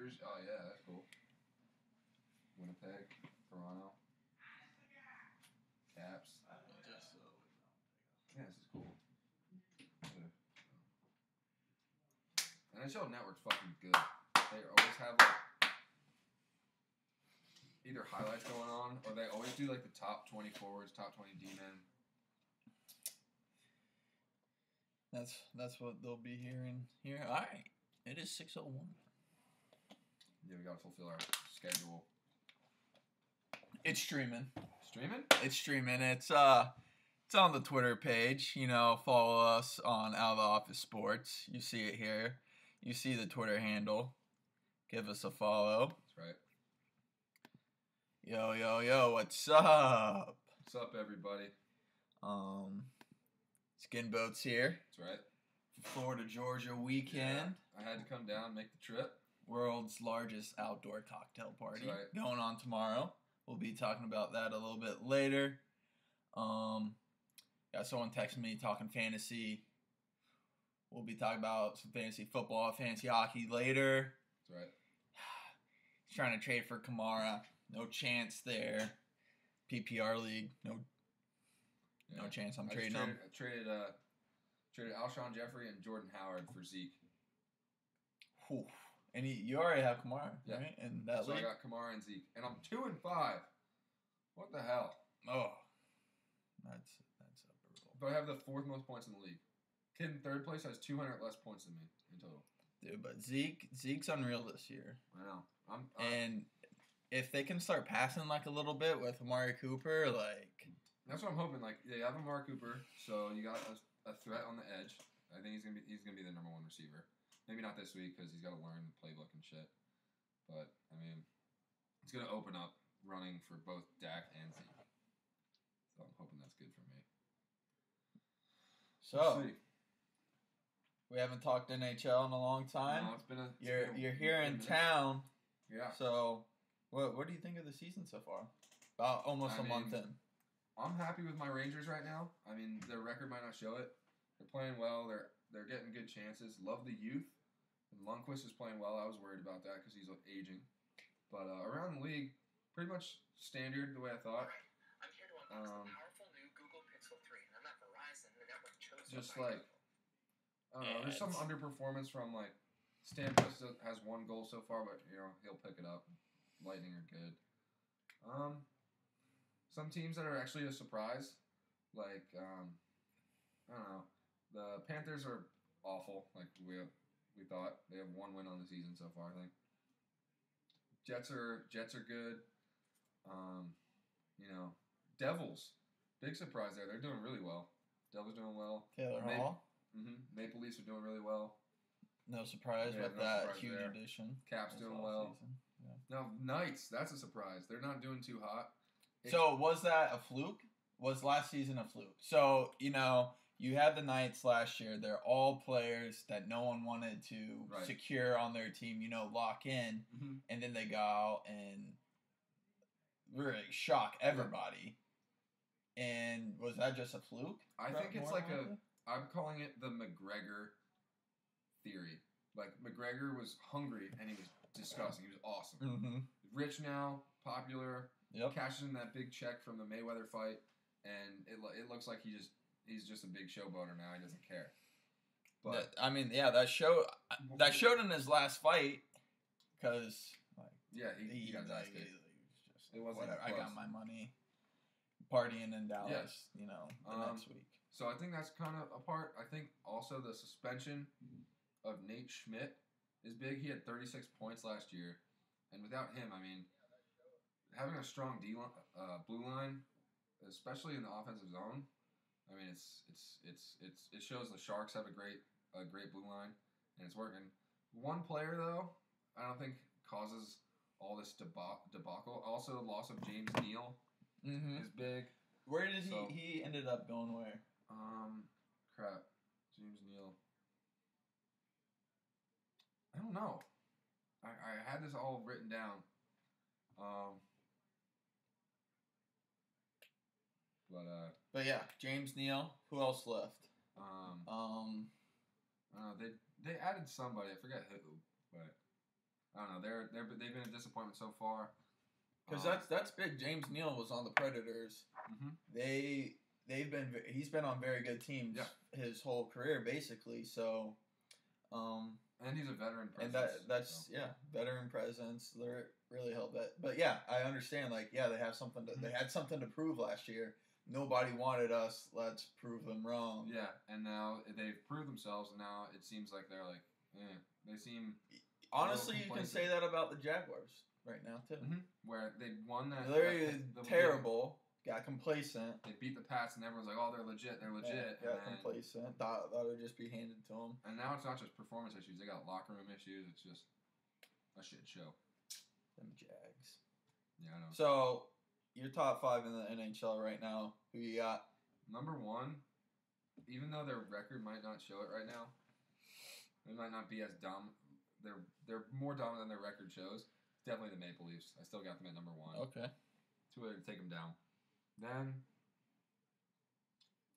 Rangers. Oh yeah, that's cool. Winnipeg, Toronto, Caps. Just so. Yeah, this is cool. NHL Network's fucking good. They always have like either highlights going on, or they always do like the top 20 forwards, top 20 D-men. That's what they'll be hearing here. All right, it is 6:01. Yeah, we gotta fulfill our schedule. It's streaming. Streaming? It's streaming. It's on the Twitter page. You know, follow us on Out of the Office Sports. You see it here. You see the Twitter handle. Give us a follow. That's right. Yo, yo, yo, what's up? What's up, everybody? Skin Boat's here. That's right. Florida, Georgia weekend. Yeah, I had to come down, make the trip. World's largest outdoor cocktail party. That's right. Going on tomorrow. We'll be talking about that a little bit later. Got someone texting me talking fantasy. We'll be talking about some fantasy football, fantasy hockey later. That's right. He's trying to trade for Kamara. No chance there. PPR league. No chance I'm trading him. I traded Alshon Jeffrey and Jordan Howard for Zeke. Whew. And you already have Kamara, yeah. right? And that so league? I got Kamara and Zeke. And I'm 2-5. What the hell? Oh. That's a brutal. But I have the 4th most points in the league. Kid in 3rd place has 200 less points than me in total. Dude, but Zeke's unreal this year. I know. And if they can start passing like a little bit with Amari Cooper, like... That's what I'm hoping. Like, they have Amari Cooper, so you got a threat on the edge. I think he's gonna be the number 1 receiver. Maybe not this week because he's got to learn the playbook and shit. But, I mean, it's going to open up running for both Dak and Zeke. So I'm hoping that's good for me. So, we haven't talked NHL in a long time. No, it's been You're here in town. Yeah. So, what do you think of the season so far? About almost a month in. I'm happy with my Rangers right now. I mean, their record might not show it. They're playing well. They're getting good chances. Love the youth. And Lundqvist is playing well. I was worried about that because he's aging. But around the league, pretty much standard the way I thought. I'm here to unbox the powerful new Google Pixel 3. And I'm at Verizon. The network chose just like, I don't know. There's some underperformance from, like, Stamkos has 1 goal so far, but, you know, he'll pick it up. Lightning are good. Some teams that are actually a surprise, like, I don't know. The Panthers are awful, like we thought. They have 1 win on the season so far, I think. Jets are good. You know, Devils, big surprise there. They're doing really well. Devils doing well. Taylor Hall. Maple Leafs are doing really well. No surprise with that huge addition. Caps doing well. Yeah. No, Knights, that's a surprise. They're not doing too hot. So was that a fluke? Was last season a fluke? So, you know, you had the Knights last year. They're all players that no one wanted to secure on their team, you know, lock in. Mm-hmm. And then they go out and really shock everybody. Yeah. And was that just a fluke? I think it's like I'm calling it the McGregor theory. Like, McGregor was hungry and he was disgusting. He was awesome. Mm-hmm. Rich now, popular. Yep. Cashes in that big check from the Mayweather fight, and it looks like he's just a big showboater now. He doesn't care. But that showed in his last fight because he got dusted. It wasn't. I got my money partying in Dallas. You know, the next week. So I think that's kind of a part. I think also the suspension of Nate Schmidt is big. He had 36 points last year, and without him, I mean, having a strong blue line, especially in the offensive zone, I mean, it shows the Sharks have a great blue line, and it's working. One player though, I don't think causes all this debacle. Also, the loss of James Neal is big. Where did he ended up going? Where? James Neal. I don't know. I had this all written down. But yeah, James Neal. Who else left? They added somebody. I forget who, but I don't know. They've been a disappointment so far. Because that's big. James Neal was on the Predators. Mm-hmm. He's been on very good teams his whole career basically. So, and he's a veteran presence. And that's veteran presence. They're really helped that. But yeah, I understand. Like they have something to. They had something to prove last year. Nobody wanted us. Let's prove them wrong. Yeah, and now they've proved themselves, and now it seems like they're like, they seem. Honestly, you can say that about the Jaguars right now too. Mm-hmm. Where they won that. They're terrible. Got complacent. They beat the Pats, and everyone's like, "Oh, they're legit. They're legit." Yeah, got complacent. Thought it would just be handed to them. And now it's not just performance issues. They got locker room issues. It's just a shit show. Them Jags. Yeah, I know. So, your top 5 in the NHL right now. Who you got? Number 1, even though their record might not show it right now, they might not be as dumb. They're more dominant than their record shows. Definitely the Maple Leafs. I still got them at number 1. Okay. Too early to take them down. Then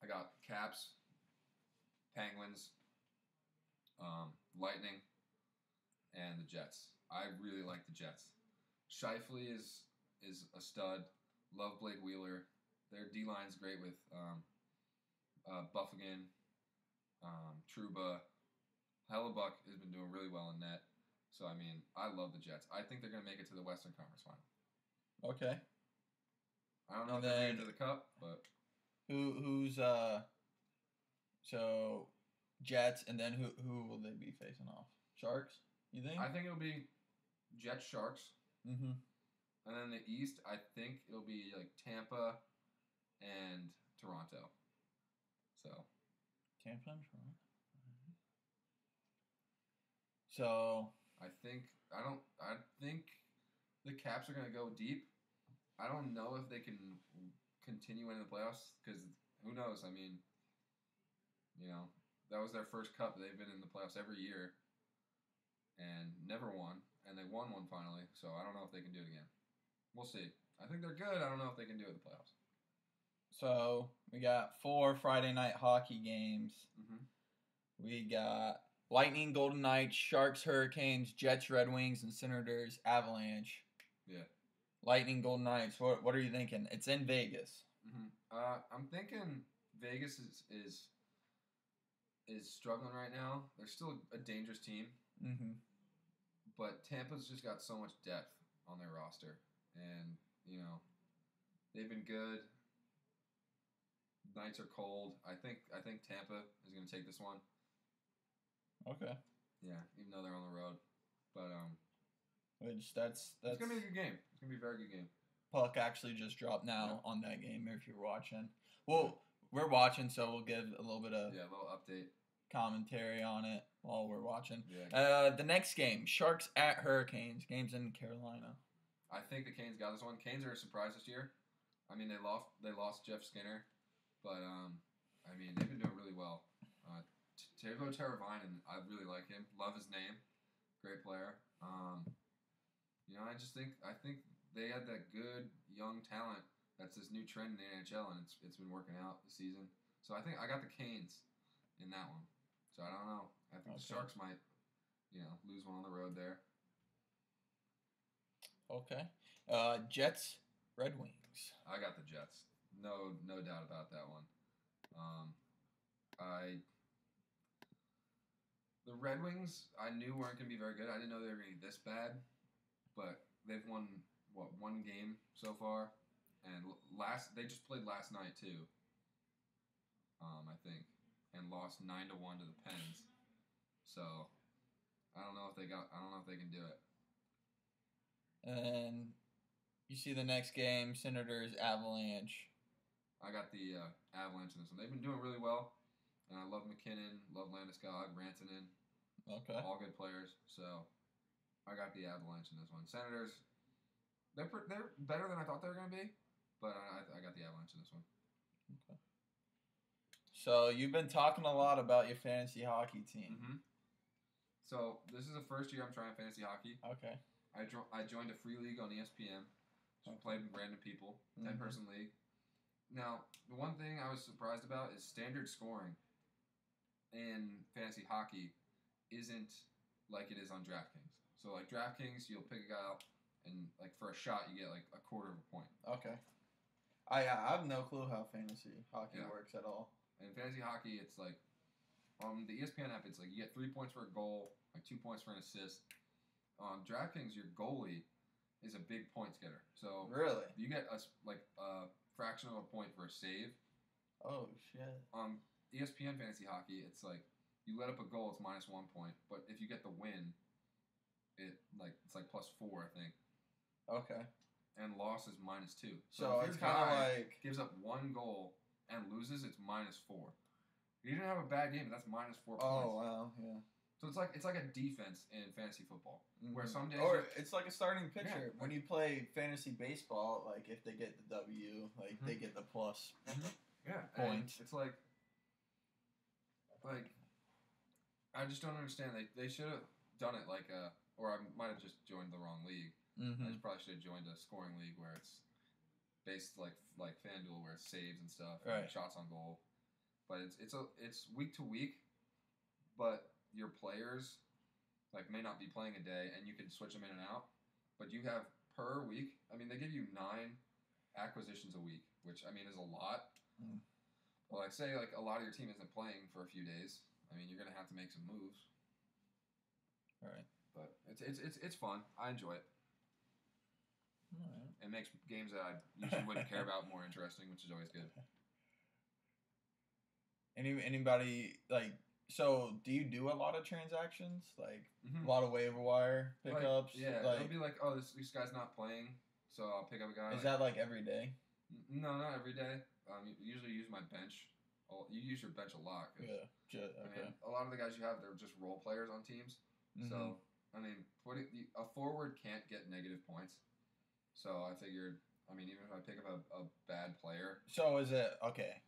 I got Caps, Penguins, Lightning, and the Jets. I really like the Jets. Scheifele is a stud. Love Blake Wheeler. Their D line's great with Buffagan, Trouba. Hellebuck has been doing really well in net. So I mean, I love the Jets. I think they're going to make it to the Western Conference Final. Okay. I don't know if they're going to the Cup, but who's so Jets, and then who will they be facing off? Sharks, you think? I think it'll be Jets, Sharks. Mm-hmm. And then the East, I think it'll be like Tampa and Toronto. So Tampa and Toronto. So I think the Caps are going to go deep. I don't know if they can continue in the playoffs because who knows? I mean, that was their first cup. They've been in the playoffs every year and never won, and they won one finally. So I don't know if they can do it again. We'll see. I think they're good. I don't know if they can do it in the playoffs. So we got 4 Friday night hockey games. Mm-hmm. We got Lightning, Golden Knights, Sharks, Hurricanes, Jets, Red Wings, and Senators, Avalanche. Yeah. Lightning, Golden Knights. What are you thinking? It's in Vegas. Mm-hmm. I'm thinking Vegas is struggling right now. They're still a dangerous team. Mm-hmm. But Tampa's just got so much depth on their roster. And, they've been good. Knights are cold. I think Tampa is going to take this one. Okay. Yeah, even though they're on the road. But that's it's going to be a good game. It's going to be a very good game. Puck actually just dropped now on that game if you're watching. Well, we're watching, so we'll give a little bit of a little update commentary on it while we're watching. Yeah. The next game, Sharks at Hurricanes. Game's in Carolina. I think the Canes got this one. Canes are a surprise this year. I mean, they lost Jeff Skinner, but they've been doing really well. Teuvo Teravainen, I really like him. Love his name. Great player. I think they had that good young talent. That's this new trend in the NHL, and it's been working out this season. So I think I got the Canes in that one. So I don't know. I think the Sharks might, lose one on the road there. Okay. Jets, Red Wings. I got the Jets. No doubt about that one. The Red Wings, I knew weren't going to be very good. I didn't know they were going to be this bad, but they've won one game so far, and they just played last night too. I think, and lost 9-1 to the Pens. So I don't know if they can do it. And you see the next game, Senators, Avalanche. I got the Avalanche in this one. They've been doing really well, and I love McKinnon, love Landeskog, Rantanen. Okay. All good players. So I got the Avalanche in this one. Senators, they're better than I thought they were going to be, but I got the Avalanche in this one. Okay. So you've been talking a lot about your fantasy hockey team. Mm-hmm. So this is the first year I'm trying fantasy hockey. Okay. I joined a free league on ESPN. Just played with random people. 10-person league. Now, the one thing I was surprised about is standard scoring in fantasy hockey isn't like it is on DraftKings. So like DraftKings, you'll pick a guy out, and like for a shot, you get like a quarter of a point. Okay. I have no clue how fantasy hockey Yeah. works at all. And fantasy hockey, it's like on the ESPN app, it's like you get 3 points for a goal, like 2 points for an assist. On DraftKings, your goalie is a big points getter. So Really? you get a fraction of a point for a save. Oh shit. On ESPN fantasy hockey, it's like you let up a goal, it's -1 point, but if you get the win, it's like +4, I think. Okay. And loss is -2. So if it's your kind of guy like gives up 1 goal and loses, it's -4. You didn't have a bad game, that's -4 points. oh wow, yeah. So it's like a defense in fantasy football, where Mhm. some days Or it's like a starting pitcher. Yeah. When you play fantasy baseball, like if they get the W, like they get the plus. yeah, points. and it's like I just don't understand. They should have done it like or I might have just joined the wrong league. I just probably should have joined a scoring league where it's based like FanDuel, where it's saves and stuff, and Right. shots on goal. But it's week to week, but your players like may not be playing a day, and you can switch them in and out. But you have per week. I mean, they give you 9 acquisitions a week, which I mean is a lot. Mm. Well, like say like a lot of your team isn't playing for a few days. I mean, you're gonna have to make some moves. Right. But it's fun. I enjoy it. All right. It makes games that I usually wouldn't care about more interesting, which is always good. Anybody like? So, do you do a lot of transactions? Like Mhm. a lot of waiver wire pickups? Yeah, Like, it'll be like, oh, this guy's not playing, so I'll pick up a guy. is that like every day? No, not every day. You usually use my bench. You use your bench a lot. 'Cause, Yeah. I Okay. mean, a lot of the guys you have, they're just role players on teams. So, I mean, a forward can't get negative points. So I figured, I mean, even if I pick up a bad player. So is it okay?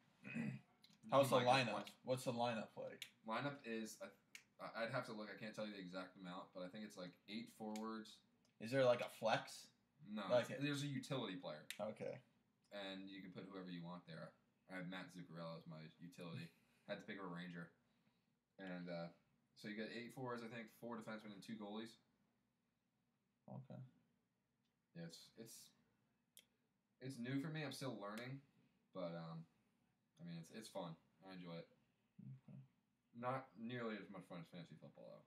How's he the might get lineup? points. What's the lineup like? Lineup is, I'd have to look. I can't tell you the exact amount, but I think it's like 8 forwards. Is there like a flex? No, Like there's a utility player, Okay. and you can put whoever you want there. I have Matt Zuccarello as my utility. Had to pick up a Ranger, and so you get 8 forwards, I think, 4 defensemen and 2 goalies. Okay. Yeah, it's new for me. I'm still learning, but I mean, it's fun. I enjoy it. Okay. Not nearly as much fun as fantasy football though.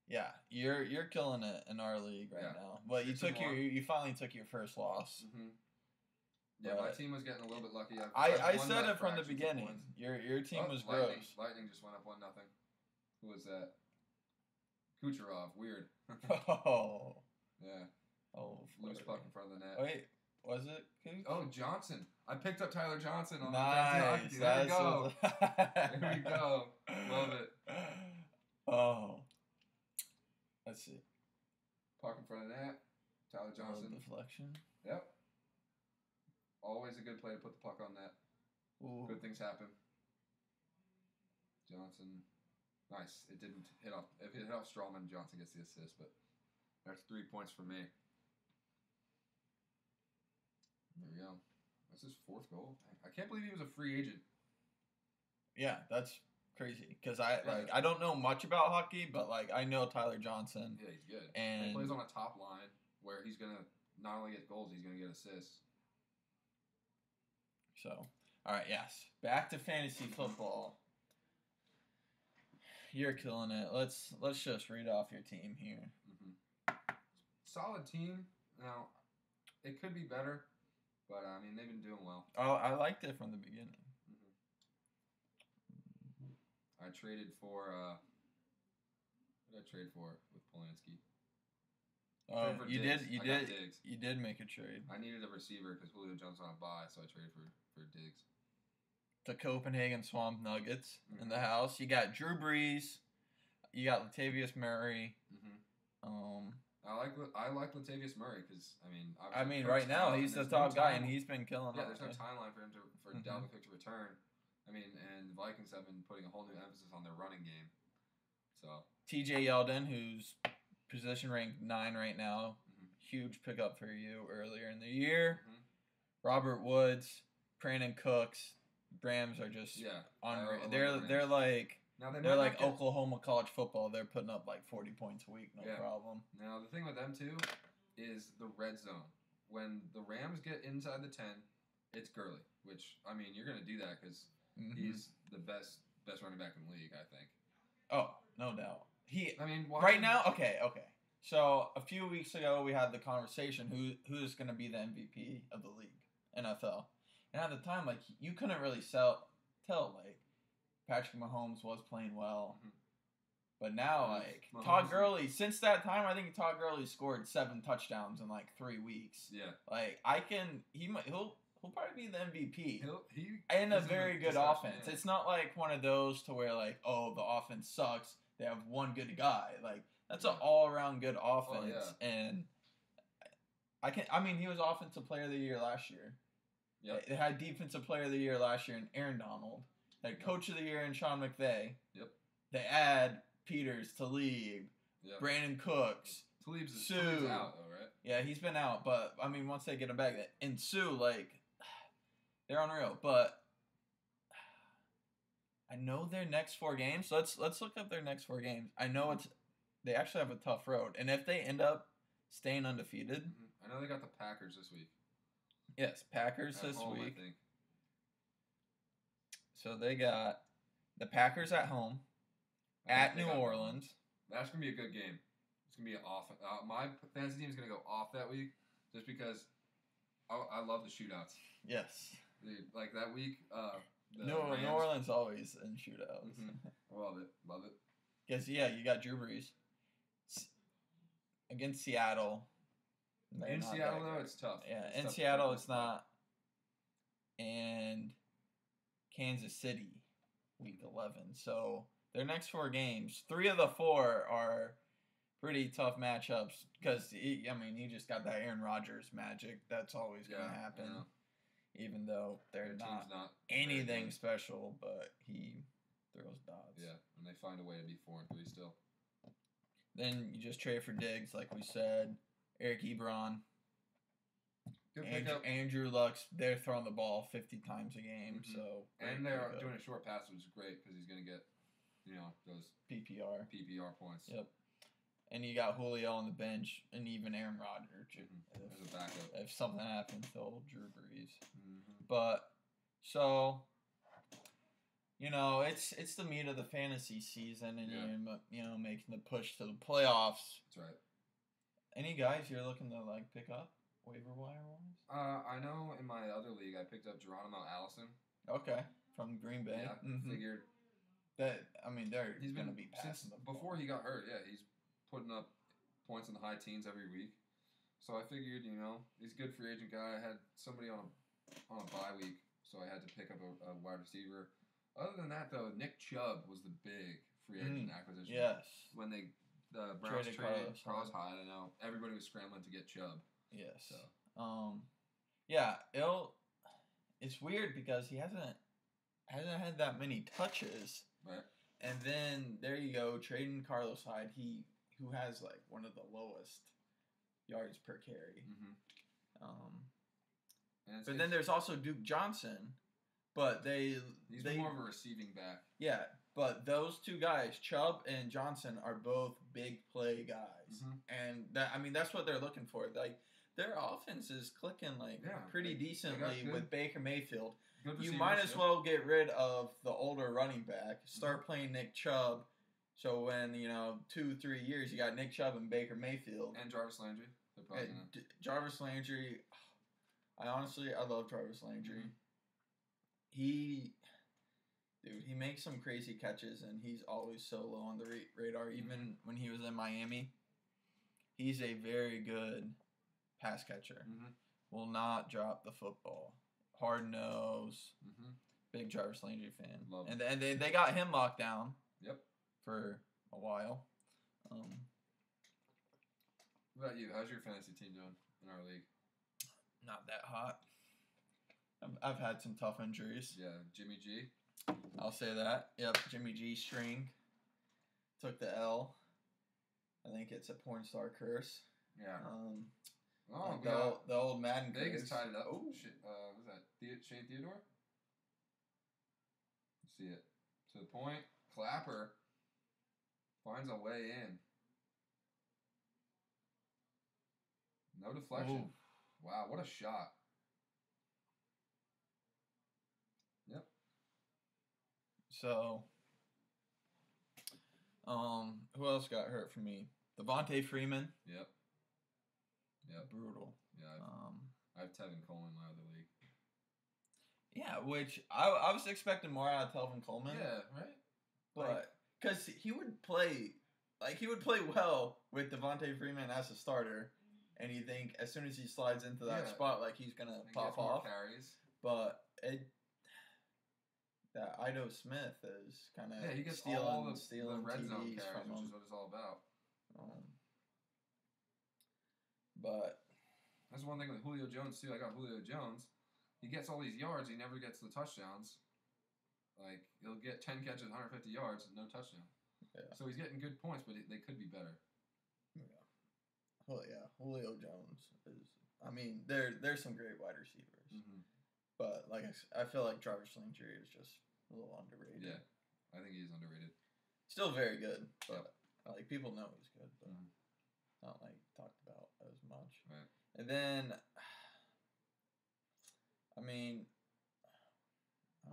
Yeah, you're killing it in our league right Yeah. now. But you 6-1. you finally took your first loss. Mm-hmm. Yeah, my But team was getting a little bit lucky. I won said by it from the fractions of beginning. points. Your team was Lightning. gross. Lightning just went up 1-0. Who was that? Kucherov. Weird. Oh. Yeah. Oh. Loose Flurry. puck in front of the net. Wait, was it? Cooch? Oh, Johnson. I picked up Tyler Johnson on Nice. the There we go. There There we go. Love it. Oh. Let's see. Puck in front of the net. Tyler Johnson. Deflection. Yep. Always a good play to put the puck on net. Ooh. Good things happen. Johnson. Nice. It didn't hit off. If it hit off Strawman, Johnson gets the assist, but that's 3 points for me. There we go. That's his 4th goal. I can't believe he was a free agent. Yeah, that's crazy. Because I don't know much about hockey, but like I know Tyler Johnson. Yeah, he's good. And he plays on a top line where he's gonna not only get goals, he's gonna get assists. So, all right, yes. Back to fantasy football. You're killing it. Let's just read off your team here. Mm-hmm. Solid team. Now, it could be better, but I mean they've been doing well. Oh, I liked it from the beginning. Mm-hmm. I traded for. What did I trade for with Polanski? Oh, you Diggs. did. You I got did. Diggs. You did make a trade I needed a receiver because Julio Jones on a bye, so I traded for Diggs. to Copenhagen Swamp Nuggets in Mhm. the house. You got Drew Brees. You got Latavius Murray. Mm-hmm. I like Latavius Murray because I mean, right now he's the top guy, and he's been killing. Yeah, it. there's no timeline for him for Mhm. Dalvin Cook to return. I mean, and the Vikings have been putting a whole new emphasis on their running game. So TJ Yeldon, who's position ranked 9 right now, Mhm. huge pickup for you earlier in the year. Mhm. Robert Woods, Brandon Cooks, Rams are just yeah, unreal. I love They're the Rams. like Now they're like Oklahoma college football. They're putting up like 40 points a week, no problem. Now the thing with them too is the red zone. When the Rams get inside the 10, it's Gurley. Which I mean, you're gonna do that because he's the best running back in the league, I think. Oh, no doubt. Right now. Okay. So a few weeks ago, we had the conversation who's gonna be the MVP of the league, NFL, and at the time, like you couldn't really tell like. Patrick Mahomes was playing well. But now, like, Todd Gurley, since that time, I think Todd Gurley scored 7 touchdowns in, like, 3 weeks. Yeah. Like, he'll probably be the MVP. He in a very good offense. Yeah. It's not like one of those to where, like, oh, the offense sucks. They have one good guy. Like, that's an all-around good offense. Oh, yeah. And he was Offensive Player of the Year last year. Yep. They had Defensive Player of the Year last year in Aaron Donald. Like Coach of the Year in Sean McVay. Yep. They add Peters, Talib, Brandon Cooks, Talib's out though, right? Yeah, he's been out, but I mean, once they get him back, and Sue, like, they're unreal. But I know their next 4 games. Let's look up their next 4 games. I know they actually have a tough road, and if they end up staying undefeated, I know they got the Packers this week. Yes, Packers this home, week. I think. So they got the Packers at home, at New Orleans. That's going to be a good game. It's going to be off. My fantasy team is going to go off that week just because I love the shootouts. Yes. Like that week. New Orleans always in shootouts. Love it. Because, you got Drew Brees against Seattle. In Seattle, though, it's tough. Yeah, in Seattle, it's not. And Kansas City, week 11. So their next 4 games, 3 of the 4 are pretty tough matchups because he just got that Aaron Rodgers magic. That's always going to happen, even though they're not anything special. But he throws dots. Yeah, and they find a way to be 4-3 still. Then you just trade for Diggs, like we said. Eric Ebron. Andrew Luck's, they're throwing the ball 50 times a game, so and they're doing a short pass, which is great because he's going to get, those PPR points. Yep. And you got Julio on the bench, and even Aaron Rodgers as a backup. If something happens to old Drew Brees, but so it's the meat of the fantasy season, and you're making the push to the playoffs. That's right. Any guys you're looking to pick up? Waiver wire wise? I know in my other league I picked up Geronimo Allison. Okay, from Green Bay. Yeah, figured that. I mean, he's going to be passing the before he got hurt. Yeah, he's putting up points in the high teens every week. So I figured, he's a good free agent guy. I had somebody on a bye week, so I had to pick up a wide receiver. Other than that, though, Nick Chubb was the big free agent acquisition. Yes. When the Browns traded Carlos Hyde, I know everybody was scrambling to get Chubb. Yes. So. It's weird because he hasn't had that many touches. Right. And then there you go, trading Carlos Hyde, who has like one of the lowest yards per carry. But then there's also Duke Johnson, but he's more of a receiving back. Yeah, but those 2 guys, Chubb and Johnson, are both big play guys, and that's what they're looking for. Like their offense is clicking pretty decently with Baker Mayfield. You might as well get rid of the older running back. Start playing Nick Chubb. So when 2-3 years, you got Nick Chubb and Baker Mayfield and Jarvis Landry. They're probably Jarvis Landry. I love Jarvis Landry. He makes some crazy catches, and he's always so low on the radar. Even when he was in Miami, he's a very good pass catcher. Will not drop the football. Hard nose. Big Jarvis Landry fan. Love and they got him locked down. Yep. For a while. What about you? How's your fantasy team doing in our league? Not that hot. I've had some tough injuries. Yeah, Jimmy G. I'll say that. Yep, Jimmy G string. Took the L. I think it's a porn star curse. Yeah. The old Madden Vegas curse. tied it up. Oh, shit. Was that Shane Theodore? Let's see it. To the point. Clapper finds a way in. No deflection. Ooh. Wow, what a shot. Yep. So, who else got hurt for me? Devontae Freeman. Yep. Brutal. Yeah. I have Tevin Coleman out of the league. Yeah, which I was expecting more out of Tevin Coleman. Yeah, right? But because he would play well with Devontae Freeman as a starter, and you think as soon as he slides into that spot, like he's gonna pop off. Carries. But that Ido Smith is kind of he gets stealing all the red TDs zone carries, from which him. is what it's all about. But that's one thing with Julio Jones too. I got Julio Jones. He gets all these yards. He never gets the touchdowns. Like he'll get 10 catches, 150 yards, and no touchdown. Yeah. So he's getting good points, but they could be better. Yeah. Well, yeah, Julio Jones is. I mean, there's some great wide receivers, but like I feel like Jarvis Landry is just a little underrated. Yeah, I think he's underrated. Still very good, but like people know he's good, but not like talked about as much. Right. And then, I mean, I'm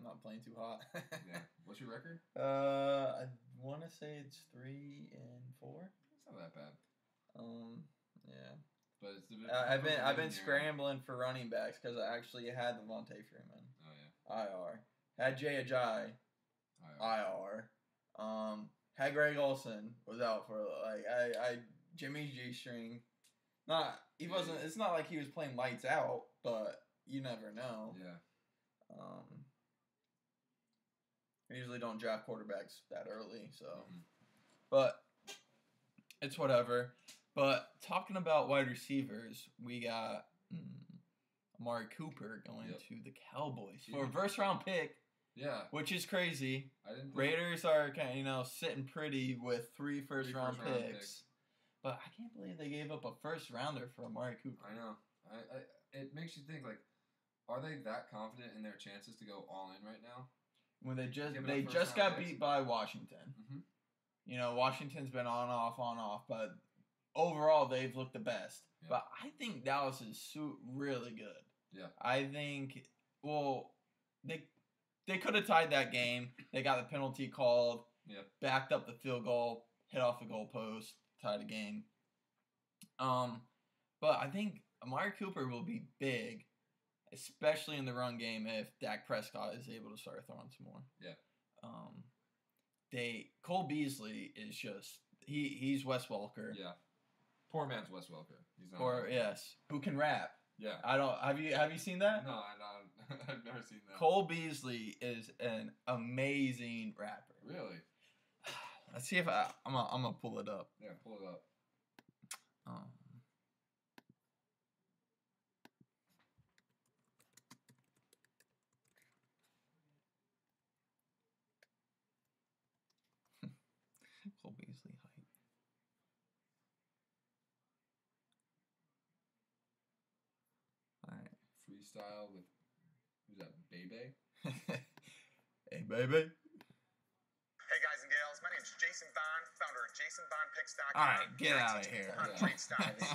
not playing too hot. Yeah. What's your record? I want to say it's 3-4. It's not that bad. Yeah. But it's I've been scrambling for running backs because I actually had Devontae Freeman. Oh yeah. IR. Had Jay Ajayi. IR. Had Greg Olsen was out for Jimmy G string. It's not like he was playing lights out, but you never know. Yeah. I usually don't draft quarterbacks that early, so. But it's whatever. But talking about wide receivers, we got Amari Cooper going to the Cowboys for a first-round pick. Yeah. Which is crazy. Raiders are kind of sitting pretty with 3 first-round picks. But I can't believe they gave up a first-rounder for Amari Cooper. I know. It makes you think, like, are they that confident in their chances to go all in right now? When they just got beat by Washington. You know, Washington's been on off, but overall they've looked the best. Yeah. But I think Dallas is really good. Yeah. I think they could have tied that game. They got the penalty called. Yeah. Backed up the field goal, hit off the goalpost, tied the game. But I think Amari Cooper will be big, especially in the run game if Dak Prescott is able to start throwing some more. Yeah. Cole Beasley is just he's Wes Welker. Yeah. Poor man's Wes Welker. He's not. Yes. Who can rap? Yeah. Have you seen that? No, I've never seen that. Cole Beasley is an amazing rapper. Really? Let's see if I'm gonna pull it up. Yeah, pull it up. Cole Beasley height. All right. Freestyle with who's that? Bebe. Hey, baby. Hey guys and gals, my name is Jason Bond, founder of JasonBondPicks.com. All right, get out of here. Hey, so this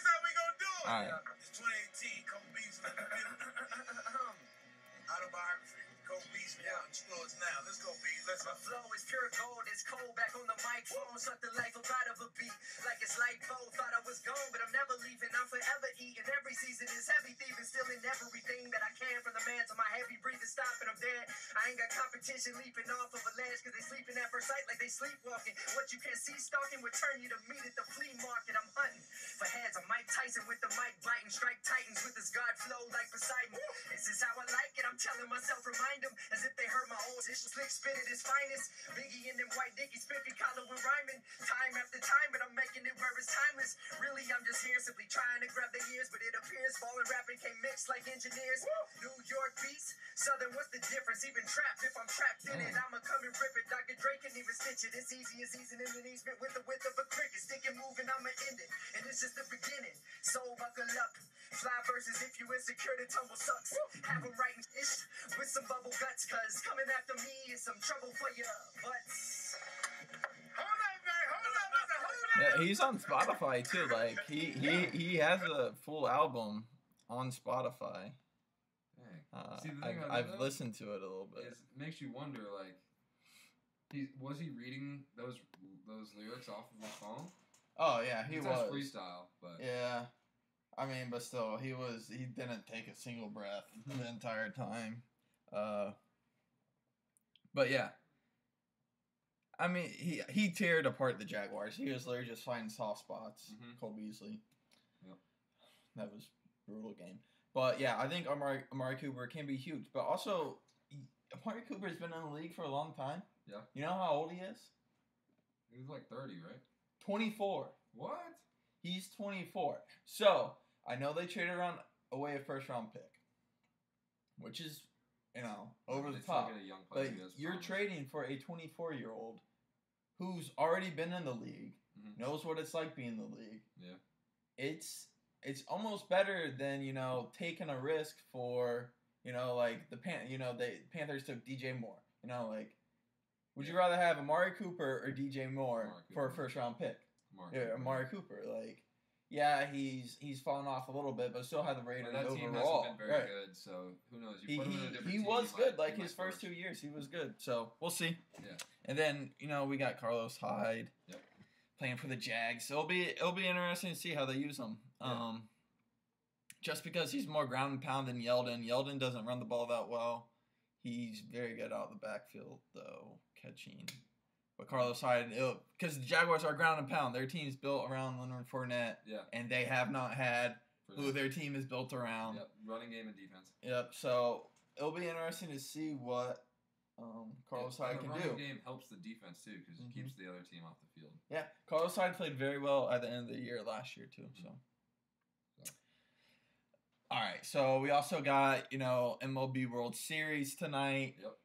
is how we gonna do it. All right. It's 2018. Cole Beasley. Autobiography. Cole Beasley out in stores now. Let's go, Beasley. Let's go. My flow is pure gold. It's cold back on the microphone. Suck the life up out of a beat. Like it's light bold. Thought I was gone, but I'm never leaving. I'm forever eating. Every season is heavy thieving. Still in everything that I can. From the man to my heavy breathing. Stopping, I'm dead. I ain't got competition leaping off of a ledge. Cause they sleeping at first sight like they sleepwalking. What you can't see stalking would turn you to meat at the flea market. I'm hunting for heads. I'm Mike Tyson with the mic biting. Strike titans with this God flow like Poseidon. This is how I like it. I'm telling myself, remind them as if they heard my old issue. Slick spit at his finest. Biggie in them white dickies, spiffy collar with rhyming. Time after time, but I'm making it where it's timeless. Really, I'm just here simply trying to grab the ears, but it appears falling rapping can't mix like engineers. New York beats, Southern, what's the difference? Even trapped, if I'm trapped in it, I'ma come and rip it. Dr. Dre can even stitch it. It's easy as easing in an easement with the width of a cricket. Stick and moving, I'ma end it. And it's just the beginning. So buckle up. fly versus if you insecure, the tumble sucks. Have them writing ish with some bubble guts, cause coming after me is some trouble for your butts. Hold up, man, hold up, hold up. Yeah, he's on Spotify too. Like he has a full album on Spotify. See, the thing I've listened to it a little bit. It makes you wonder, like, was he reading those lyrics off of his phone? Oh yeah, he was freestyle, but yeah. I mean, but still, he didn't take a single breath the entire time. But yeah, I mean, he teared apart the Jaguars. He was literally just finding soft spots. Cole Beasley. Yep. That was a brutal game. But yeah, I think Amari Cooper can be huge. But also, Amari Cooper's been in the league for a long time. Yeah. You know how old he is? He was like 30, right? 24. What? He's 24. So, I know they traded away a first-round pick, which is, over the top. But you're trading for a 24-year-old who's already been in the league, knows what it's like being in the league. Yeah. It's almost better than, taking a risk for, like the Panthers took DJ Moore. Would you rather have Amari Cooper or DJ Moore for a first-round pick? Amari Cooper. Like, yeah, he's fallen off a little bit, but still had the rating overall. That team hasn't been very good, so who knows? You put him in a different team. He was good. Like, his first 2 years, he was good. So, we'll see. Yeah. And then, we got Carlos Hyde playing for the Jags. So, it'll be interesting to see how they use him. Yeah. Just because he's more ground and pound than Yeldon. Yeldon doesn't run the ball that well. He's very good out of the backfield, though, catching. But Carlos Hyde, because the Jaguars are ground and pound. Their team's built around Leonard Fournette. Yeah. And they have not had who their team is built around. Yep. Running game and defense. Yep. So it'll be interesting to see what Carlos Hyde can do. The running game helps the defense, too, because it keeps the other team off the field. Yeah. Carlos Hyde played very well at the end of the year last year, too. So. All right, so we also got, MLB World Series tonight. Yep.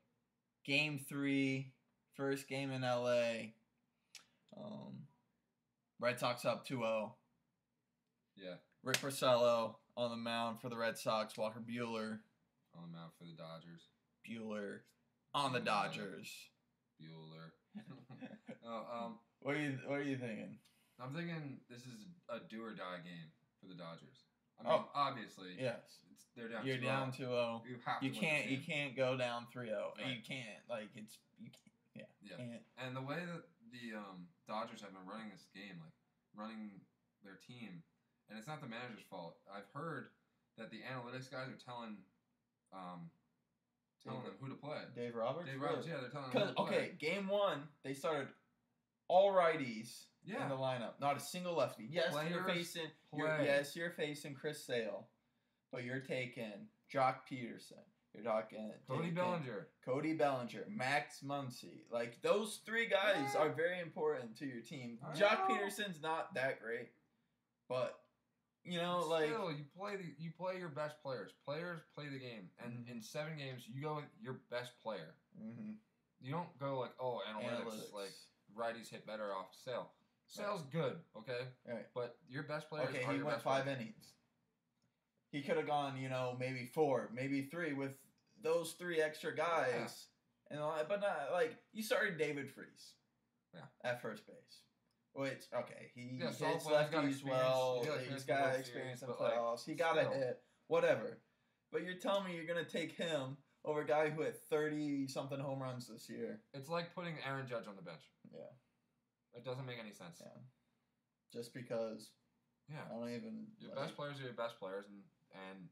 Game 3, first game in LA. Red Sox up 2-0. Yeah. Rick Porcello on the mound for the Red Sox. Walker Buehler on the mound for the Dodgers. Buehler on the Dodgers. Buehler. What are you thinking? I'm thinking this is a do or die game for the Dodgers. I mean, obviously, yes. They're down. You're 2-0. down 2-0. You can't go down 3-0. Right. You can't. You can't. Yeah. Can't. And the way that the Dodgers have been running this game, like running their team, and it's not the manager's fault. I've heard that the analytics guys are telling them who to play. Dave Roberts. Yeah, they're telling them who to play. Okay, game 1 they started all righties. Yeah. In the lineup, not a single lefty. Yes, you're facing Chris Sale, but you're taking Jock Peterson. You're talking Cody Bellinger, Max Muncy. Like, those 3 guys are very important to your team. Jock Peterson's not that great, but still, you play your best players. Players play the game, and in 7 games, you go with your best player. Mm-hmm. You don't go like, analytics. Like righties hit better off Sale. Sale's good, okay? Right. But your best players are your he went best 5 players. innings. He could have gone, maybe 4, maybe 3 with those 3 extra guys. Yeah. But not, like, you started David Freese at first base. Which, okay, he hits lefties well. He's got experience in playoffs. He got a hit. Whatever. But you're telling me you're going to take him over a guy who hit 30-something home runs this year. It's like putting Aaron Judge on the bench. Yeah. It doesn't make any sense. Yeah. Just because. Yeah. I don't even. Your best players are your best players, and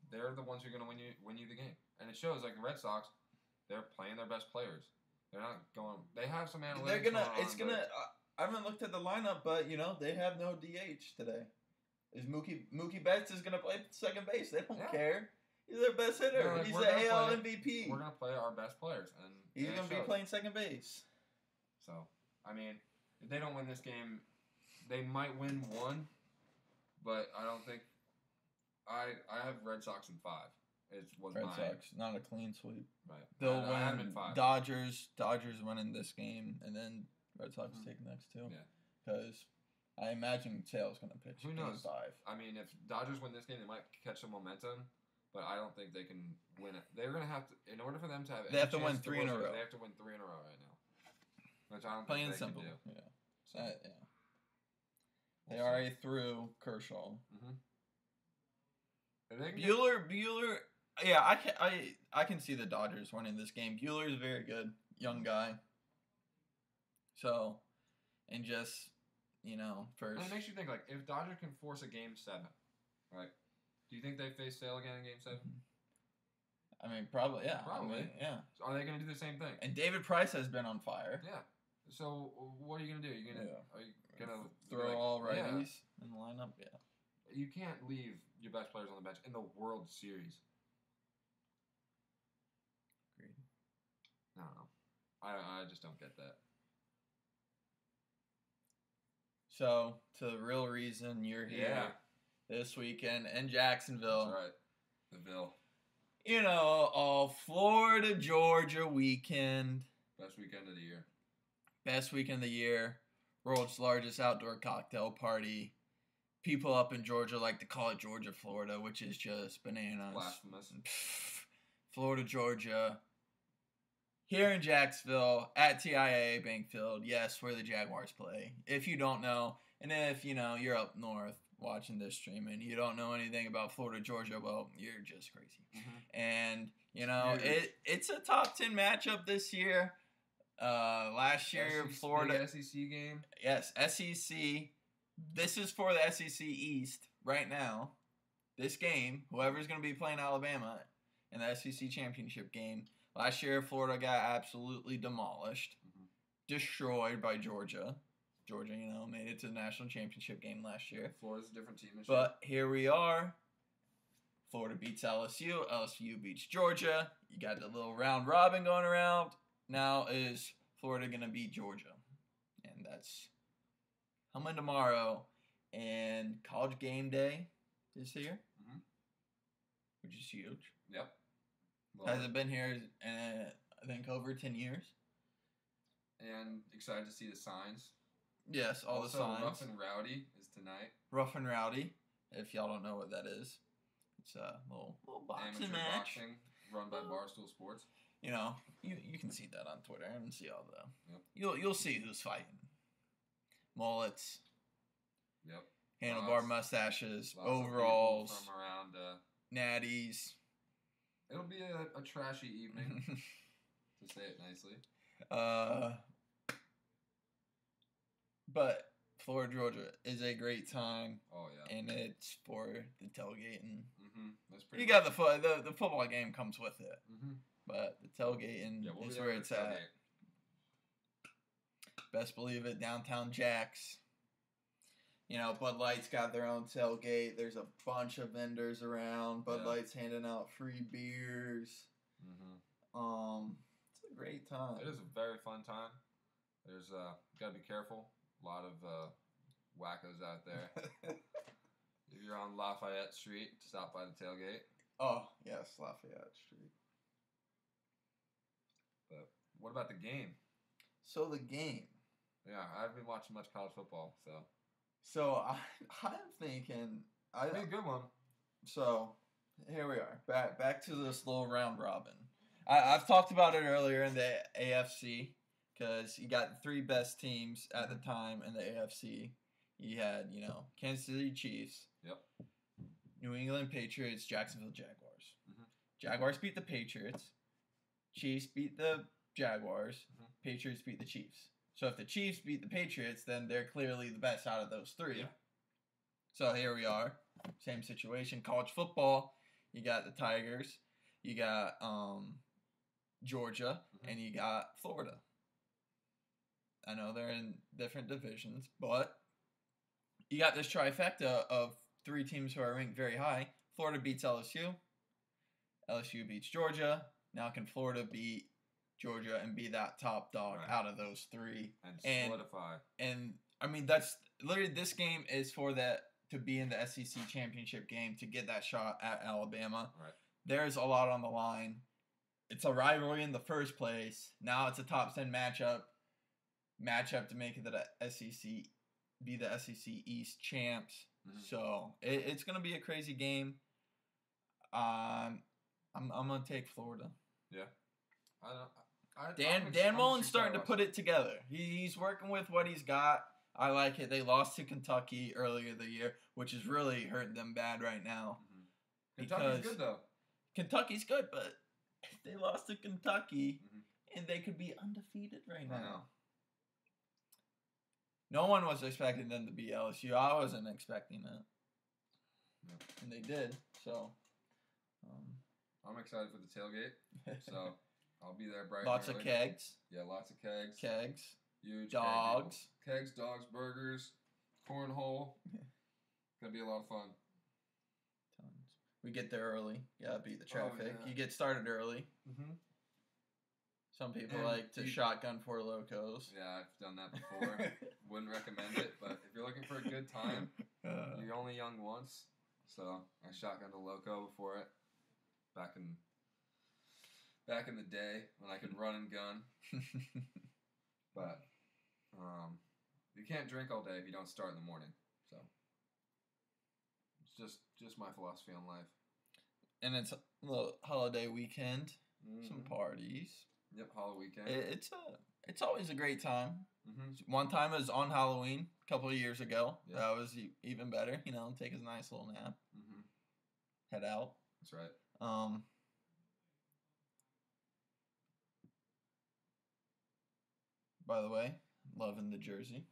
they're the ones who are going to win you the game. And it shows, like the Red Sox, they're playing their best players. They're not going. They have some analytics. I haven't looked at the lineup, but they have no DH today. Is Mookie Betts is gonna play second base? They don't care. He's their best hitter. He's the AL MVP. We're gonna play our best players, and he's gonna be playing second base. So, I mean, if they don't win this game, they might win 1, but I don't think. I have Red Sox in 5. Red Sox, not a clean sweep. Right. They'll I have win. in 5. Dodgers winning this game, and then Red Sox take next 2. Yeah. Because I imagine Sale's going to pitch. Who knows? Game 5. I mean, if Dodgers win this game, they might catch some momentum, but I don't think they can win it. They're going to have to, in order for them to have, they have to win 3 in a row. They have to win 3 in a row right now, which I don't Plain think they and simple. can do. Yeah. So, Yeah. They already threw Kershaw. Bueller. Yeah, I can see the Dodgers winning this game. Bueller's very good, young guy. So, and just first. And it makes you think, like, if Dodgers can force a Game 7, right? Do you think they face Sale again in Game 7? I mean, probably, yeah. Probably. Yeah. So are they going to do the same thing? And David Price has been on fire. Yeah. So what are you going to do? Are you going to throw all righties in the lineup? Yeah. You can't leave your best players on the bench in the World Series. Agreed. I don't know. I just don't get that. So, to the real reason you're here this weekend in Jacksonville. That's right. The Ville. Florida, Georgia weekend. Best weekend of the year. Best weekend of the year. World's largest outdoor cocktail party. People up in Georgia like to call it Georgia, Florida, which is just bananas. Blasphemous. Florida, Georgia. Here in Jacksonville, at TIAA Bankfield, yes, where the Jaguars play. If you don't know, and if, you're up north watching this stream and you don't know anything about Florida, Georgia, well, you're just crazy. And, it's a top 10 matchup this year. Last year, Florida. SEC game? Yes, SEC. This is for the SEC East right now. This game, whoever's going to be playing Alabama in the SEC championship game. Last year, Florida got absolutely demolished, destroyed by Georgia. Georgia, made it to the national championship game last year. Florida's a different team this year. year. But here we are. Florida beats LSU. LSU beats Georgia. You got the little round robin going around. Now is Florida going to beat Georgia? And that's coming tomorrow. And College Game Day is here, which is huge. Yep. Has it been here, I think, over 10 years? And excited to see the signs. Yes, all also, the signs. Rough and Rowdy is tonight. Rough and Rowdy, if y'all don't know what that is. It's a little boxing amateur match. Boxing run by Barstool Sports. You can see that on Twitter and see all the... Yep. You'll see who's fighting. Mullets. Yep. Handlebar mustaches. Lots overalls. From around... natties. It'll be a trashy evening, to say it nicely. But Florida, Georgia is a great time. Oh, yeah. And it's for the tailgating. That's pretty. You got the football game comes with it. But the tailgating is where it's at. Best believe it, downtown Jacks. Bud Light's got their own tailgate. There's a bunch of vendors around. Bud Light's handing out free beers. It's a great time. It is a very fun time. There's gotta be careful. A lot of wackos out there. If you're on Lafayette Street, stop by the tailgate. Oh yes, Lafayette Street. But what about the game? So the game. Yeah, I haven't been watching much college football, so. So I'm thinking it'll be a good one. So here we are, back to this little round robin. I've talked about it earlier in the AFC because you got the 3 best teams at the time in the AFC. You had Kansas City Chiefs, New England Patriots, Jacksonville Jaguars. Jaguars beat the Patriots. Chiefs beat the Jaguars. Patriots beat the Chiefs. So if the Chiefs beat the Patriots, then they're clearly the best out of those 3. Yeah. So here we are. Same situation. College football, you got the Tigers, you got Georgia, and you got Florida. I know they're in different divisions, but you got this trifecta of 3 teams who are ranked very high. Florida beats LSU. LSU beats Georgia. Now can Florida beat Georgia and be that top dog out of those 3 and solidify. And I mean, that's literally, this game is for that to be in the SEC championship game to get that shot at Alabama. Right. There's a lot on the line. It's a rivalry in the first place. Now it's a top 10 matchup to make it to the SEC be the SEC East champs. Mhm. So it's gonna be a crazy game. I'm gonna take Florida. Yeah. Dan Mullen's starting to put it together. He's working with what he's got. I like it. They lost to Kentucky earlier the year, which is really hurting them bad right now. Mm-hmm. Kentucky's good though. Kentucky's good, but they lost to Kentucky, and they could be undefeated right now. No one was expecting them to be LSU. I wasn't expecting it. No. And they did. So I'm excited for the tailgate. So I'll be there bright. Lots of kegs. Yeah, lots of kegs. Kegs. Huge. Dogs. Kegs, dogs, burgers, cornhole. Gonna be a lot of fun. Tons. We get there early. Yeah, beat the traffic. Yeah. You get started early. Mm-hmm. Some people like to shotgun Four Locos. Yeah, I've done that before. Wouldn't recommend it, but if you're looking for a good time, you're only young once. So I shotgunned a Loco before it. Back in the day when I could run and gun. But you can't drink all day if you don't start in the morning. So it's just my philosophy on life. And it's a little holiday weekend. Some parties. Yep, Halloween weekend. It's always a great time. Mm-hmm. One time it was on Halloween a couple of years ago. Yeah. That was even better. Take a nice little nap. Mm-hmm. Head out. That's right. By the way, loving the jersey.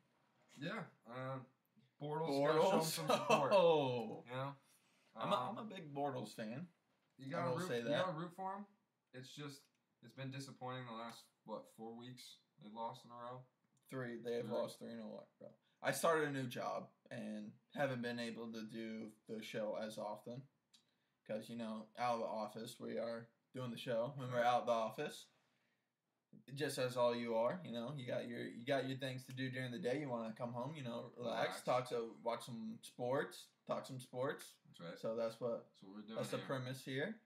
Yeah. Bortles gotta show him some support. Oh. I'm a big Bortles fan. You gotta root for him. It's been disappointing the last 4 weeks they've lost in a row. 3. They have lost 3 in a row. I started a new job and haven't been able to do the show as often because out of the office we are doing the show when we're out of the office. Just as all you are, you got your things to do during the day. You want to come home, relax, watch some sports, talk some sports. That's right. So that's what we're doing. That's the premise here.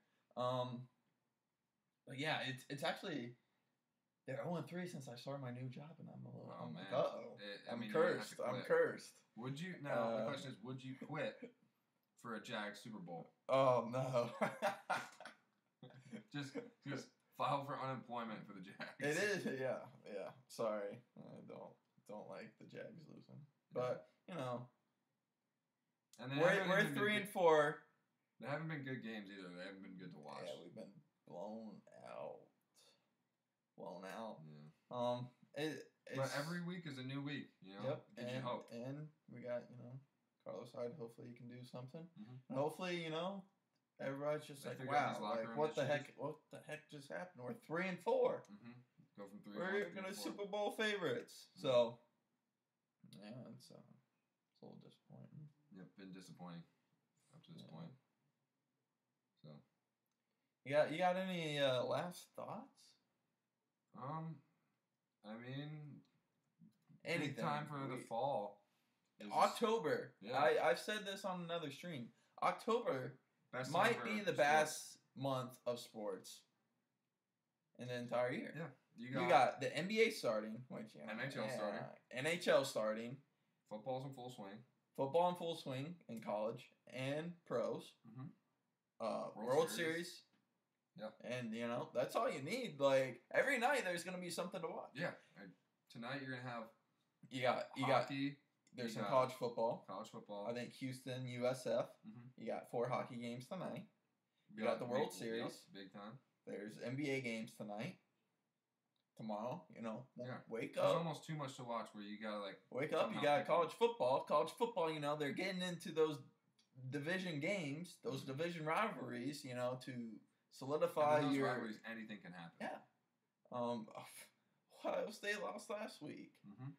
But yeah, it's actually they're 0-3 since I started my new job, and I'm like, I'm cursed. I'm cursed. Would you now? The question is, would you quit for a Jags Super Bowl? Oh no. just file for unemployment for the Jags. It is, yeah. Sorry, I don't like the Jags losing, but and we're 3 and 4. They haven't been good games either. They haven't been good to watch. Yeah, we've been blown out. Yeah. But every week is a new week. Yep. Gives you hope. And we got Carlos Hyde. Hopefully he can do something. Mm-hmm. And hopefully everybody's just like, wow, what the heck just happened? We're 3 and 4. Mm-hmm. Go from 3. We're gonna Super Bowl favorites. Mm-hmm. So yeah, it's a little disappointing. Yep, been disappointing up to this point. So you got any last thoughts? I mean, anything. Time for the fall. October. Yeah. I've said this on another stream. October might be the best month of sports in the entire year. Yeah. You got the NBA starting, which NHL starting. Football's in full swing. Football in full swing in college and pros. Mm-hmm. World Series. Yeah. And that's all you need. Like every night there's gonna be something to watch. Yeah. Tonight you're gonna have you got hockey. There's some college football. I think Houston, USF. Mm-hmm. You got 4 hockey games tonight. You got the World Series. Yep, big time. There's NBA games tonight. Tomorrow, wake up. There's almost too much to watch where you gotta wake up. You got college football. College football, they're getting into those division games, those division rivalries, to solidify those your rivalries. Anything can happen. Yeah. Ohio State lost last week. Mm-hmm.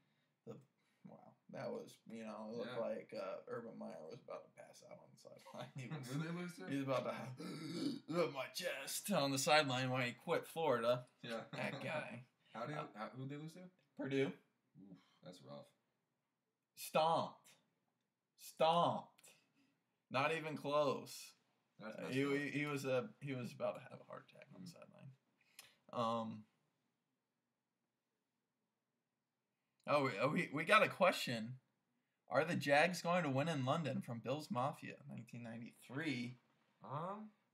Wow, that was it looked like Urban Meyer was about to pass out on the sideline. Who they lose to? He was about to my chest on the sideline when he quit Florida. Yeah, that guy. Who they lose to? Purdue. Oof, that's rough. Stomped. Not even close. He was about to have a heart attack on the sideline. We got a question. Are the Jags going to win in London from Bills Mafia, 1993?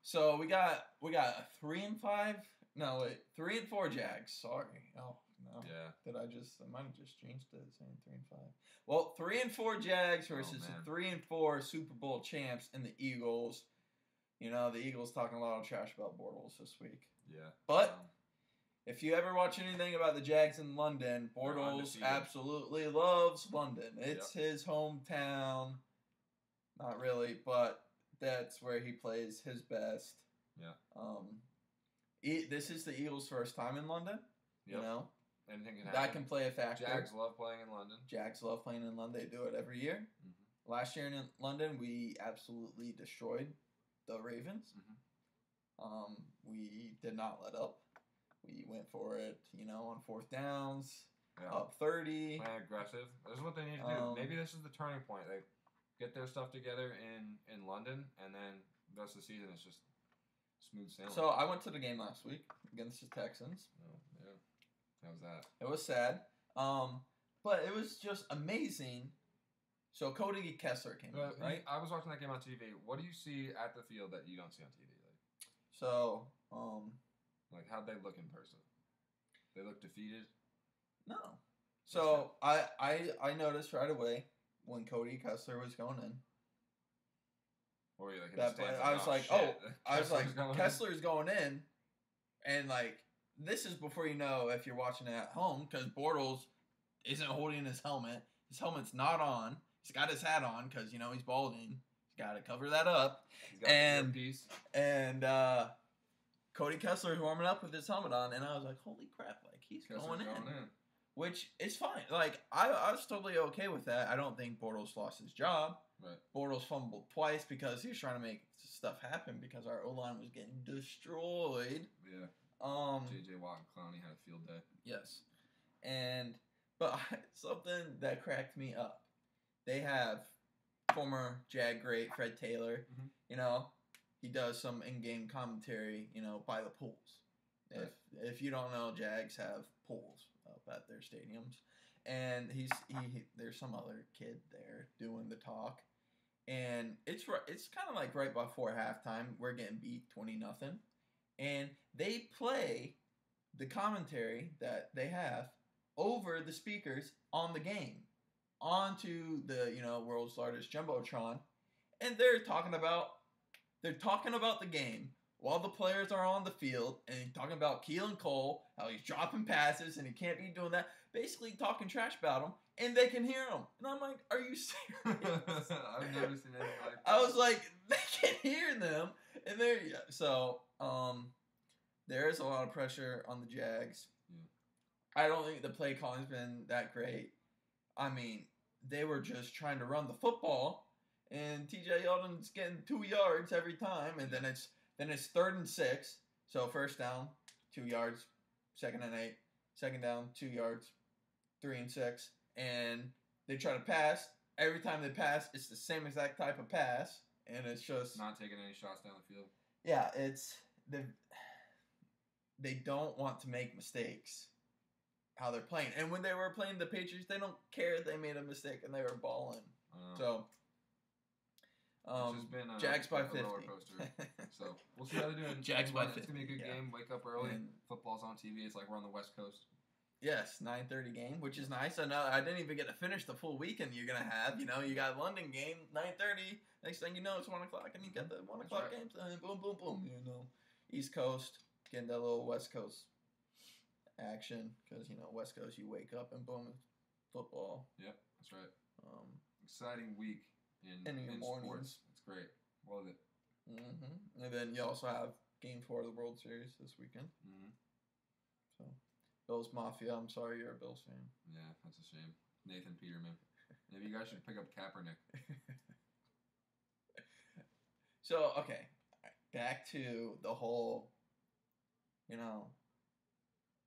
So we got a 3-5. No, wait, 3-4 Jags. Sorry. Oh no. Yeah. I might have just changed it, saying 3-5. Well, 3-4 Jags versus the 3-4 Super Bowl champs and the Eagles. The Eagles talking a lot of trash about Bortles this week. Yeah. But if you ever watch anything about the Jags in London, Bortles absolutely loves London. It's his hometown. Not really, but that's where he plays his best. Yeah. This is the Eagles' first time in London. Yep. Anything can happen. That can play a factor. Jags love playing in London. Jags love playing in London. They do it every year. Mm-hmm. Last year in London, we absolutely destroyed the Ravens. Mm-hmm. We did not let up. We went for it, on 4th downs, up 30. Playing aggressive. This is what they need to do. Maybe this is the turning point. They get their stuff together in London, and then the rest of the season is just smooth sailing. So I went to the game last week against the Texans. Oh, yeah. How was that? It was sad. But it was just amazing. So Cody Kessler came in, right? I was watching that game on TV. What do you see at the field that you don't see on TV? So, how'd they look in person? They look defeated? No. So I noticed right away when Cody Kessler was going in. Or were you like, I was like, Kessler's going in, and this is before if you're watching it at home, because Bortles isn't holding his helmet. His helmet's not on. He's got his hat on because he's balding. He's got to cover that up. And Cody Kessler's warming up with his helmet on, and I was like, holy crap, he's going in. Which is fine. I was totally okay with that. I don't think Bortles lost his job. Right. Bortles fumbled twice because he was trying to make stuff happen because our O-line was getting destroyed. Yeah. J.J. Watt and Clowney had a field day. Yes. But something that cracked me up. They have former Jag great Fred Taylor. Mm-hmm. He does some in-game commentary, by the pools. Right. If you don't know, Jags have pools up at their stadiums. And there's some other kid there doing the talk. And it's kind of right before halftime. We're getting beat 20-0. And they play the commentary that they have over the speakers on the game, onto the world's largest jumbotron, and they're talking about the game while the players are on the field, and talking about Keelan Cole, how he's dropping passes and he can't be doing that, basically talking trash about him, and they can hear him. And I'm like, are you serious? I've never seen anything like that. I was like, they can hear them, and there is a lot of pressure on the Jags. I don't think the play calling's been that great. I mean, they were just trying to run the football, and TJ Yeldon's getting 2 yards every time, and then it's 3rd and 6. So 1st down, 2 yards, 2nd and 8, 2nd down, 2 yards, 3 and 6, and they try to pass. Every time they pass, it's the same exact type of pass, and it's just not taking any shots down the field. Yeah, they don't want to make mistakes. How they're playing, and when they were playing the Patriots, they don't care if they made a mistake and they were balling. So, it's been Jags by 50. Roller coaster. So we'll see how they're doing. Jags by 50. It's gonna be a good game. Wake up early. Football's on TV. It's like we're on the West Coast. Yes, 9:30 game, which is nice. I know I didn't even get to finish the full weekend you're gonna have. You got London game 9:30. Next thing you know, it's 1 o'clock, and you got the 1 o'clock games. And boom, boom, boom. East Coast getting that little West Coast action, because West Coast, you wake up and boom, it's football. Yep, that's right. Exciting week in sports. It's great. Love it. Mm-hmm. And then you also have Game 4 of the World Series this weekend. Mm-hmm. So, Bills Mafia. I'm sorry you're a Bills fan. Yeah, that's a shame. Nathan Peterman. Maybe you guys should pick up Kaepernick. So, okay, back to the whole,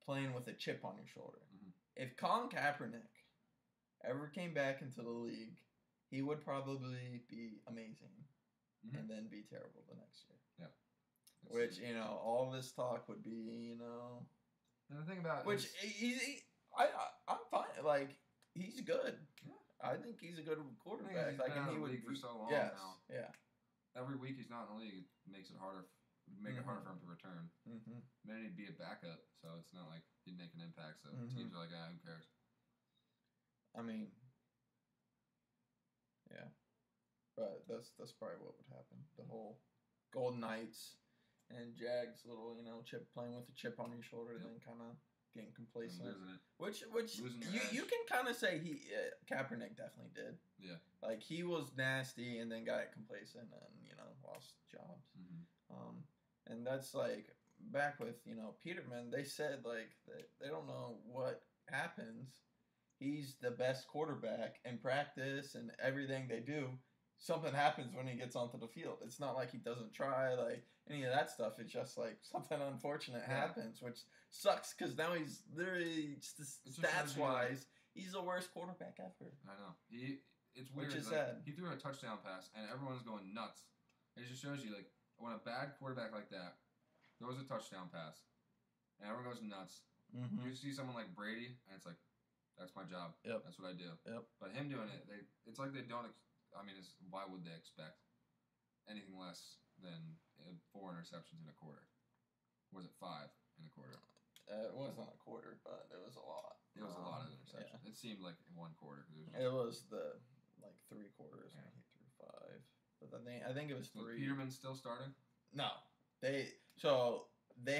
playing with a chip on your shoulder. Mm-hmm. If Colin Kaepernick ever came back into the league, he would probably be amazing, mm-hmm. and then be terrible the next year. Yeah. Which, all this talk would be, And the thing about which I'm fine. He's good. Yeah. I think he's a good quarterback. He's Like, been and in he the would league for so long yes, now. yeah. Every week he's not in the league, it makes it harder. Make it harder for him to return. Mm-hmm. Then he'd be a backup, so it's not like he'd make an impact. So teams are like, who cares? I mean, yeah, but that's probably what would happen. The whole Golden Knights and Jags little chip playing with a chip on your shoulder, then kind of getting complacent. And losing it. Which Losing you can kind of say Kaepernick definitely did. Yeah. Like he was nasty and then got complacent and lost jobs. Mm-hmm. And that's like back with Peterman. They said like they don't know what happens. He's the best quarterback in practice and everything they do. Something happens when he gets onto the field. It's not like he doesn't try like any of that stuff. It's just like something unfortunate happens, which sucks because now he's literally stats wise, he's the worst quarterback ever. I know. It's weird. Which is like, sad. He threw a touchdown pass and everyone's going nuts. It just shows you like when a bad quarterback like that throws a touchdown pass and everyone goes nuts. Mm-hmm. You see someone like Brady and it's like, that's my job. Yep. That's what I do. Yep. But him doing it, it's like they don't. Why would they expect anything less than 4 interceptions in a quarter? Was it 5 in a quarter? It wasn't a quarter, but it was a lot. It was a lot of interceptions. Yeah. It seemed like in 1 quarter. It was the 3 quarters when he threw 5. But then I think it was 3. Was Peterman still starting? No. They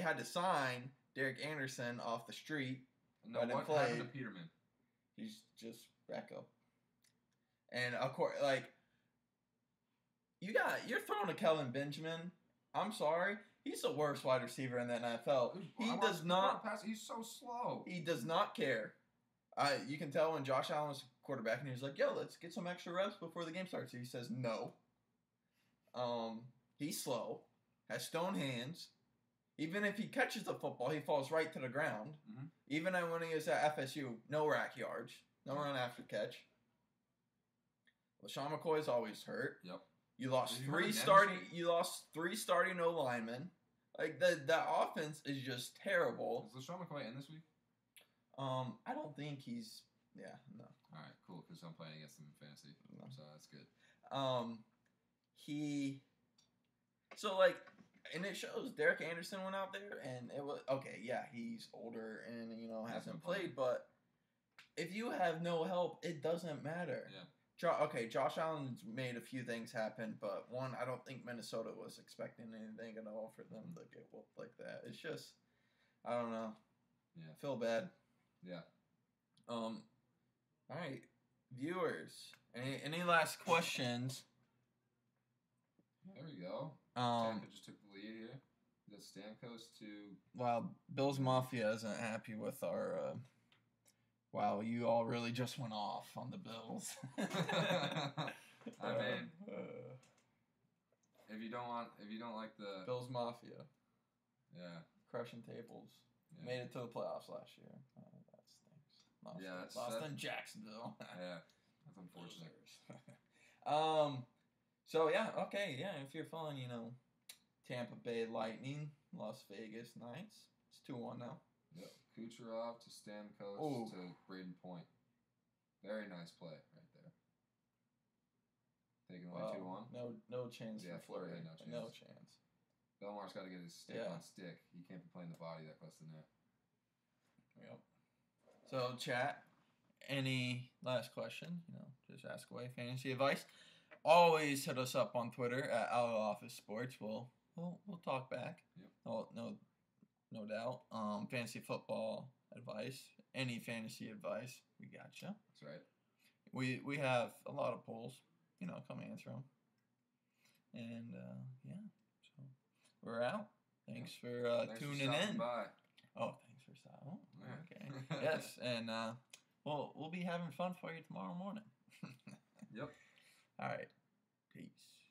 had to sign Derek Anderson off the street. No, what happened to Peterman? He's just backup. And of course, like you're throwing to Kelvin Benjamin. I'm sorry, he's the worst wide receiver in the NFL. He does not pass. He's so slow. He does not care. You can tell when Josh Allen was quarterback, and he was like, "Yo, let's get some extra reps before the game starts." He says no. He's slow, has stone hands. Even if he catches the football, he falls right to the ground. Mm-hmm. Even when he was at FSU, no rack yards, no run after catch. LaShawn McCoy is always hurt. Yep. You lost 3 starting. You lost 3 starting O linemen. Like that offense is just terrible. Is LaShawn McCoy in this week? I don't think he's. Yeah, no. All right, cool. Because I'm playing against him in fantasy, so that's good. And it shows Derek Anderson went out there, and it was okay. Yeah, he's older and hasn't played, but if you have no help, it doesn't matter. Yeah. Josh Allen's made a few things happen, but one, I don't think Minnesota was expecting anything at all for them to get whooped like that. It's just, I don't know. Yeah. I feel bad. Yeah. All right, viewers, any last questions? There we go. Tampa just took the lead here. The Stamkos to. Wow, Bills Mafia isn't happy with our. Wow, you all really just went off on the Bills. I mean, if you don't like the Bills Mafia, yeah, crushing tables, made it to the playoffs last year. That stinks. Lost in Jacksonville. Yeah, that's unfortunate. So yeah, okay, yeah. If you're following, Tampa Bay Lightning, Las Vegas Knights, it's 2-1 now. Yep. Kucherov to Stamkos to Braden Point. Very nice play right there. Taking away 2-1. No chance for Fleury. No chance. Belmar's got to get his stick on stick. He can't be playing the body that close to the net. Yep. So chat, any last question? Just ask away. Fantasy advice. Always hit us up on Twitter at Out of Office Sports. We'll talk back. Yep. No doubt. Fantasy football advice, any fantasy advice, we got you. That's right. We have a lot of polls, come answer them. And so we're out. Thanks for tuning in. By. Oh, thanks for stopping. Okay. Yes, and we'll be having fun for you tomorrow morning. Yep. All right. Peace.